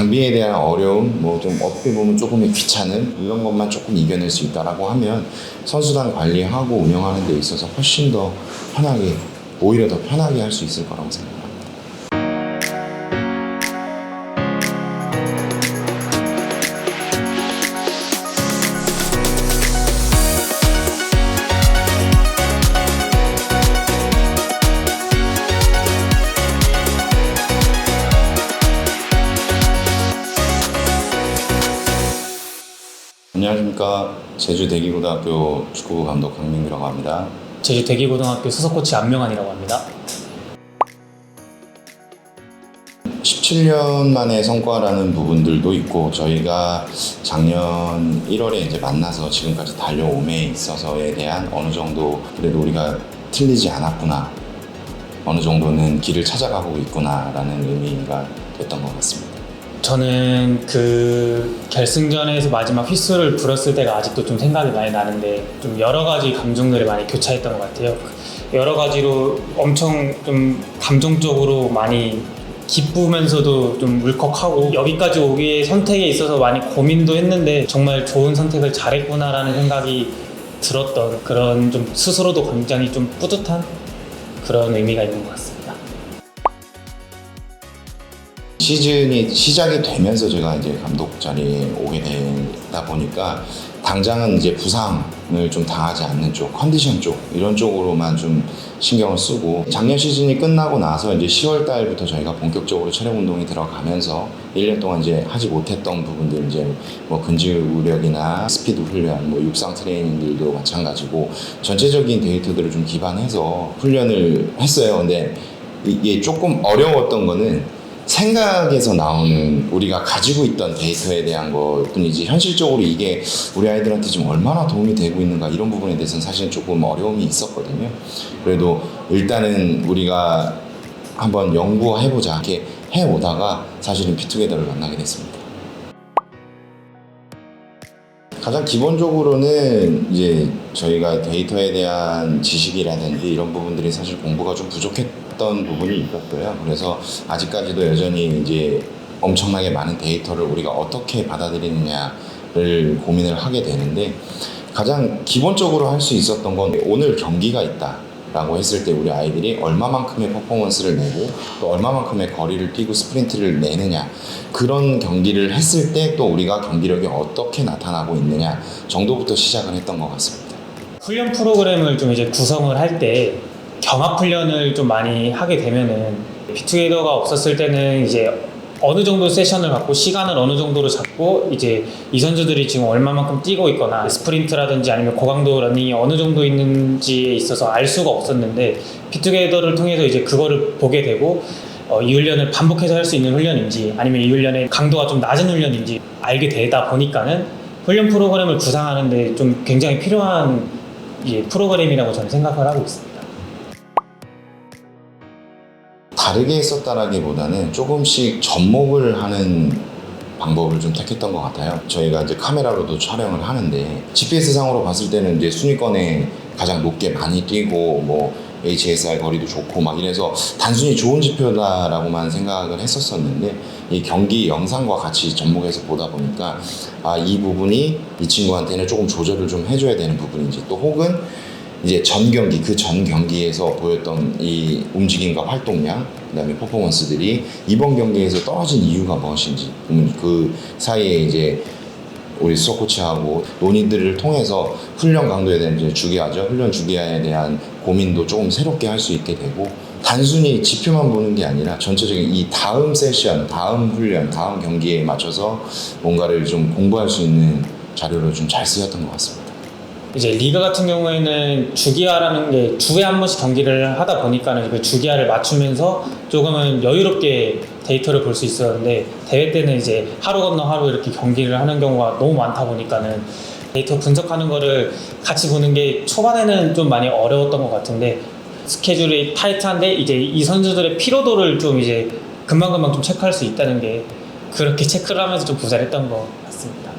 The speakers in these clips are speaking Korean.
장비에 대한 어려움, 뭐 좀 어떻게 보면 조금의 귀찮음 이런 것만 조금 이겨낼 수 있다라고 하면 선수단 관리하고 운영하는 데 있어서 훨씬 더 편하게, 오히려 더 편하게 할 수 있을 거라고 생각합니다. 안녕하십니까. 제주대기고등학교 축구부 감독 강민규라고 합니다. 제주대기고등학교 수석코치 안명환이라고 합니다. 17년 만의 성과라는 부분들도 있고 저희가 작년 1월에 이제 만나서 지금까지 달려옴에 있어서에 대한 어느 정도 그래도 우리가 틀리지 않았구나, 어느 정도는 길을 찾아가고 있구나라는 의미가 됐던 것 같습니다. 저는 그 결승전에서 마지막 휘슬을 불었을 때가 아직도 좀 생각이 많이 나는데 좀 여러 가지 감정들이 많이 교차했던 것 같아요. 여러 가지로 엄청 좀 감정적으로 많이 기쁘면서도 좀 울컥하고 여기까지 오기에 선택에 있어서 많이 고민도 했는데 정말 좋은 선택을 잘했구나라는 생각이 들었던 그런 좀 스스로도 굉장히 좀 뿌듯한 그런 의미가 있는 것 같습니다. 시즌이 시작이 되면서 제가 이제 감독 자리에 오게 되다 보니까 당장은 이제 부상을 좀 당하지 않는 쪽, 컨디션 쪽 이런 쪽으로만 좀 신경을 쓰고 작년 시즌이 끝나고 나서 이제 10월 달부터 저희가 본격적으로 체력 운동이 들어가면서 1년 동안 이제 하지 못했던 부분들 이제 뭐 근지구력이나 스피드 훈련, 뭐 육상 트레이닝들도 마찬가지고 전체적인 데이터들을 좀 기반해서 훈련을 했어요. 근데 이게 조금 어려웠던 거는 생각에서 나오는 우리가 가지고 있던 데이터에 대한 것뿐이지 현실적으로 이게 우리 아이들한테 지금 얼마나 도움이 되고 있는가 이런 부분에 대해서는 사실 조금 어려움이 있었거든요. 그래도 일단은 우리가 한번 연구해보자 이렇게 해오다가 사실은 피투게더를 만나게 됐습니다. 가장 기본적으로는 이제 저희가 데이터에 대한 지식이라든지 이런 부분들이 사실 공부가 좀 부족했던 부분이 있었어요. 그래서 아직까지도 여전히 이제 엄청나게 많은 데이터를 우리가 어떻게 받아들이느냐를 고민을 하게 되는데 가장 기본적으로 할 수 있었던 건 오늘 경기가 있다 라고 했을 때 우리 아이들이 얼마만큼의 퍼포먼스를 내고 또 얼마만큼의 거리를 뛰고 스프린트를 내느냐, 그런 경기를 했을 때 또 우리가 경기력이 어떻게 나타나고 있느냐 정도부터 시작을 했던 것 같습니다. 훈련 프로그램을 좀 이제 구성을 할 때 경합 훈련을 좀 많이 하게 되면은 피투게더가 없었을 때는 이제 어느 정도 세션을 갖고 시간을 어느 정도로 잡고 이제 이 선수들이 지금 얼마만큼 뛰고 있거나 스프린트라든지 아니면 고강도 러닝이 어느 정도 있는지에 있어서 알 수가 없었는데 피투게더를 통해서 이제 그거를 보게 되고 이 훈련을 반복해서 할 수 있는 훈련인지 아니면 이 훈련의 강도가 좀 낮은 훈련인지 알게 되다 보니까는 훈련 프로그램을 구상하는데 좀 굉장히 필요한 프로그램이라고 저는 생각을 하고 있습니다. 다르게 했었다라기보다는 조금씩 접목을 하는 방법을 좀 택했던 것 같아요. 저희가 이제 카메라로도 촬영을 하는데 GPS 상으로 봤을 때는 이제 순위권에 가장 높게 많이 뛰고 뭐 HSR 거리도 좋고 막 이래서 단순히 좋은 지표다라고만 생각을 했었었는데 이 경기 영상과 같이 접목해서 보다 보니까 이 부분이 이 친구한테는 조금 조절을 좀 해줘야 되는 부분인지 또 혹은 이제 전 경기, 그 전 경기에서 보였던 이 움직임과 활동량, 그 다음에 퍼포먼스들이 이번 경기에서 떨어진 이유가 무엇인지, 그 사이에 이제 우리 수석 코치하고 논의들을 통해서 훈련 강도에 대한 이제 주기화죠. 훈련 주기화에 대한 고민도 조금 새롭게 할 수 있게 되고, 단순히 지표만 보는 게 아니라 전체적인 이 다음 세션, 다음 훈련, 다음 경기에 맞춰서 뭔가를 좀 공부할 수 있는 자료를 좀 잘 쓰였던 것 같습니다. 이제 리그 같은 경우에는 주기화라는 게 주에 한 번씩 경기를 하다 보니까는 그 주기화를 맞추면서 조금은 여유롭게 데이터를 볼 수 있었는데 대회 때는 이제 하루 건너 하루 이렇게 경기를 하는 경우가 너무 많다 보니까는 데이터 분석하는 거를 같이 보는 게 초반에는 좀 많이 어려웠던 것 같은데 스케줄이 타이트한데 이제 이 선수들의 피로도를 좀 이제 금방금방 좀 체크할 수 있다는 게 그렇게 체크를 하면서 좀 부자랬던 것 같습니다.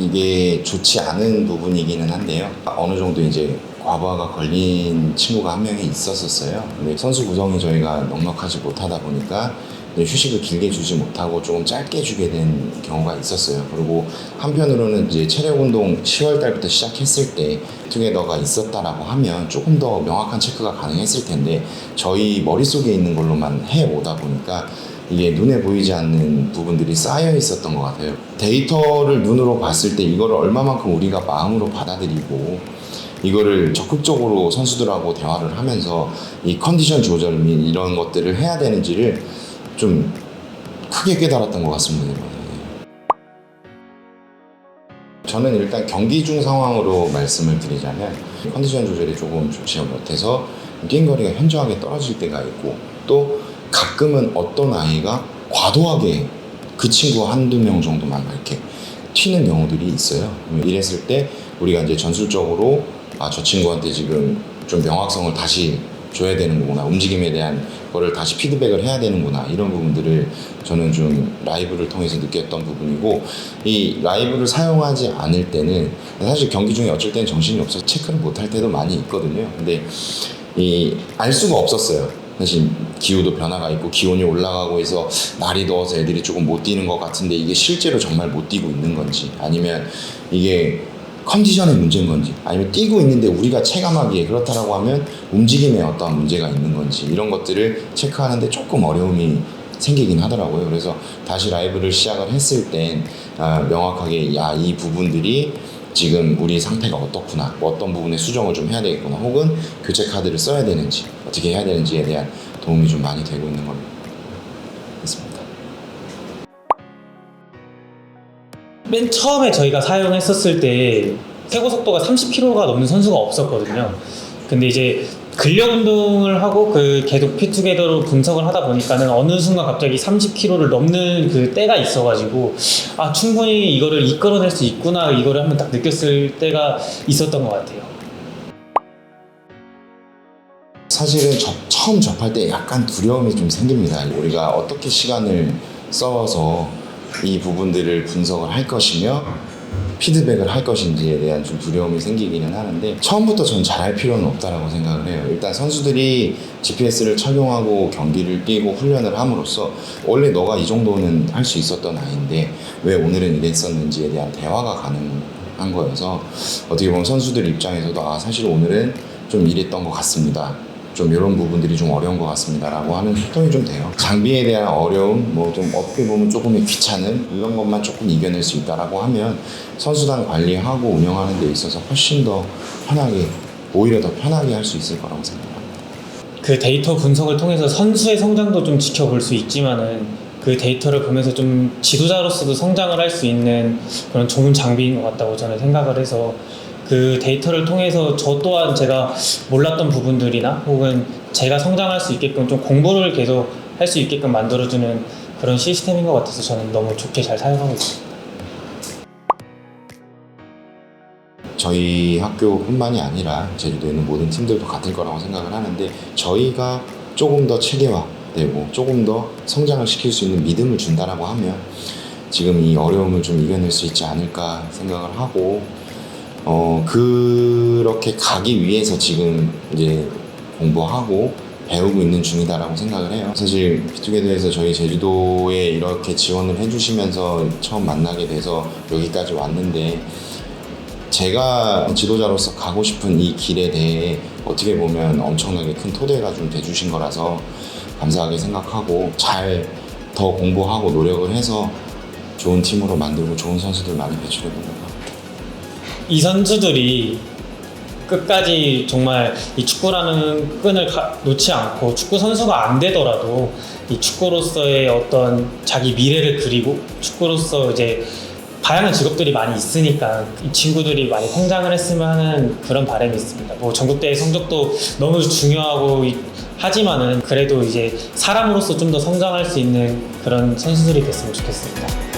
이게 좋지 않은 부분이기는 한데요. 어느 정도 이제 과부하가 걸린 친구가 한 명이 있었어요. 근데 선수 구성이 저희가 넉넉하지 못하다 보니까 휴식을 길게 주지 못하고 조금 짧게 주게 된 경우가 있었어요. 그리고 한편으로는 이제 체력 운동 10월 달부터 시작했을 때 투게더가 있었다라고 하면 조금 더 명확한 체크가 가능했을 텐데 저희 머릿속에 있는 걸로만 해오다 보니까 이게 눈에 보이지 않는 부분들이 쌓여 있었던 것 같아요. 데이터를 눈으로 봤을 때 이거를 얼마만큼 우리가 마음으로 받아들이고 이거를 적극적으로 선수들하고 대화를 하면서 이 컨디션 조절 및 이런 것들을 해야 되는지를 좀 크게 깨달았던 것 같습니다. 이번에. 저는 일단 경기 중 상황으로 말씀을 드리자면 컨디션 조절이 조금 좋지 못해서 뛰는 거리가 현저하게 떨어질 때가 있고 또 가끔은 어떤 아이가 과도하게 그 친구 한두 명 정도만 이렇게 튀는 경우들이 있어요. 이랬을 때 우리가 이제 전술적으로 저 친구한테 지금 좀 명확성을 다시 줘야 되는 거구나, 움직임에 대한 거를 다시 피드백을 해야 되는구나, 이런 부분들을 저는 좀 라이브를 통해서 느꼈던 부분이고, 이 라이브를 사용하지 않을 때는 사실 경기 중에 어쩔 때는 정신이 없어서 체크를 못할 때도 많이 있거든요. 근데 알 수가 없었어요. 사실 기후도 변화가 있고 기온이 올라가고 해서 날이 더워서 애들이 조금 못 뛰는 것 같은데 이게 실제로 정말 못 뛰고 있는 건지, 아니면 이게 컨디션의 문제인 건지, 아니면 뛰고 있는데 우리가 체감하기에 그렇다라고 하면 움직임에 어떠한 문제가 있는 건지, 이런 것들을 체크하는데 조금 어려움이 생기긴 하더라고요. 그래서 다시 라이브를 시작을 했을 땐 명확하게 이 부분들이 지금 우리 상태가 어떻구나, 어떤 부분에 수정을 좀 해야 되겠구나, 혹은 교체 카드를 써야 되는지 어떻게 해야 되는지에 대한 도움이 좀 많이 되고 있는 것 같습니다. 맨 처음에 저희가 사용했었을 때 최고 속도가 30km가 넘는 선수가 없었거든요. 근데 이제 근력 운동을 하고 계속 피투게더로 분석을 하다 보니까는 어느 순간 갑자기 30km를 넘는 그 때가 있어가지고 충분히 이거를 이끌어낼 수 있구나, 이거를 한번 딱 느꼈을 때가 있었던 것 같아요. 사실은 처음 접할 때 약간 두려움이 좀 생깁니다. 우리가 어떻게 시간을 써서 이 부분들을 분석을 할 것이며 피드백을 할 것인지에 대한 좀 두려움이 생기기는 하는데, 처음부터 전 잘할 필요는 없다라고 생각을 해요. 일단 선수들이 GPS를 착용하고 경기를 뛰고 훈련을 함으로써 원래 너가 이 정도는 할 수 있었던 아이인데 왜 오늘은 이랬었는지에 대한 대화가 가능한 거여서, 어떻게 보면 선수들 입장에서도 사실 오늘은 좀 이랬던 것 같습니다, 좀 이런 부분들이 좀 어려운 것 같습니다 라고 하는 소통이 좀 돼요. 장비에 대한 어려움, 좀 어떻게 보면 조금의 귀찮음, 이런 것만 조금 이겨낼 수 있다라고 하면 선수단 관리하고 운영하는 데 있어서 훨씬 더 편하게, 오히려 더 편하게 할 수 있을 거라고 생각합니다. 그 데이터 분석을 통해서 선수의 성장도 좀 지켜볼 수 있지만은 그 데이터를 보면서 좀 지도자로서도 성장을 할 수 있는 그런 좋은 장비인 것 같다고 저는 생각을 해서, 그 데이터를 통해서 저 또한 제가 몰랐던 부분들이나 혹은 제가 성장할 수 있게끔 좀 공부를 계속 할 수 있게끔 만들어주는 그런 시스템인 것 같아서 저는 너무 좋게 잘 사용하고 있습니다. 저희 학교뿐만이 아니라 제주도에 있는 모든 팀들도 같을 거라고 생각을 하는데, 저희가 조금 더 체계화되고 조금 더 성장을 시킬 수 있는 믿음을 준다라고 하면 지금 이 어려움을 좀 이겨낼 수 있지 않을까 생각을 하고, 그렇게 가기 위해서 지금 이제 공부하고 배우고 있는 중이다라고 생각을 해요. 사실 피투게더에서 저희 제주도에 이렇게 지원을 해주시면서 처음 만나게 돼서 여기까지 왔는데, 제가 지도자로서 가고 싶은 이 길에 대해 어떻게 보면 엄청나게 큰 토대가 좀 돼주신 거라서 감사하게 생각하고, 잘 더 공부하고 노력을 해서 좋은 팀으로 만들고 좋은 선수들 많이 배출해보는 것 같아요. 이 선수들이 끝까지 정말 이 축구라는 끈을 놓지 않고, 축구 선수가 안 되더라도 이 축구로서의 어떤 자기 미래를 그리고 축구로서 이제 다양한 직업들이 많이 있으니까 이 친구들이 많이 성장을 했으면 하는 그런 바람이 있습니다. 전국대회 성적도 너무 중요하고 하지만은 그래도 이제 사람으로서 좀 더 성장할 수 있는 그런 선수들이 됐으면 좋겠습니다.